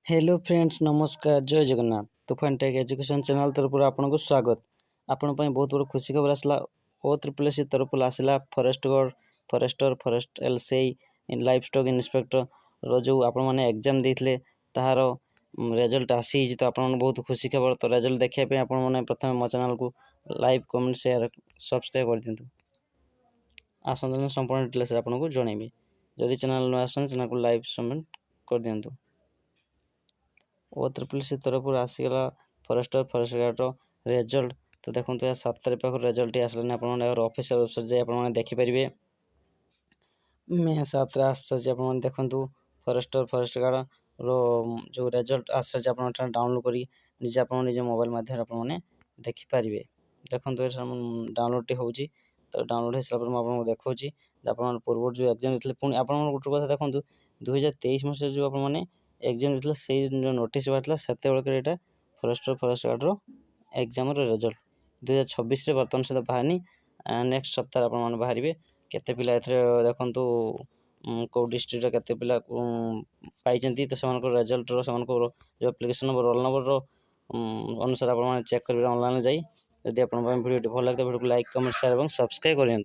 Hello friends नमस्कार जय जगन्नाथ तुफान टेक एजुकेशन चैनल तरफ आपको स्वागत। आपण बहुत बड़ खुशी खबर आसला OSSC तरफ आसला फॉरेस्ट एलसीआई लाइफ स्टॉक इंस्पेक्टर रो जो आपण माने एग्जाम देथिले ताहार रिजल्ट आसी तो आपण बहुत खुशी खबर। तो रिजल्ट देखिया पे आपण माने प्रथम मो चैनल को लाइक कमेंट शेयर सब्सक्राइब कर दिंतु। आसंतन संपूर्ण डिटेल्स आपको जनइबी जदि चैनल न आसन चैनल को लाइक कमेंट कर दिंतु। OSSC तरफ आसीगला फॉरेस्ट गार्ड रिजल्ट तो देखो 7 तारीख पाख रिजल्ट आसलानी आप ऑफिशियल वेबसाइट जाए आप देखिपारे। मे 7 आसी आप देखु फॉरेस्ट गार्ड रो जो रिजल्ट आस डाउनलोड कर निजे आप निज मोबाइल माध्यम आप देखिपारे। देखो डाउनलोड होची तो डाउनलोड हो सारा मुझे देखा पूर्व जो एग्जाम देते पुणी आप गोटे कथा देखो 2023 मसीह जो आपने एग्जाम देते से नोटिस बाहर से फॉरेस्ट गार्ड एग्जाम रिजल्ट 2026 बर्तमान सहित बाहरनी नेक्स्ट सप्ताह आप बाहर केते पिला देखु कौ डिस्ट्रिक्ट केते पिला पाई तो से रिजल्ट जो एप्लिकेशन नंबर रोल नंबर अनुसार आप चेक करेंगे ऑनलाइन जाई। यदि आप वीडियो भल लगे वीडियो को लाइक कमेंट शेयर और सब्सक्राइब करें।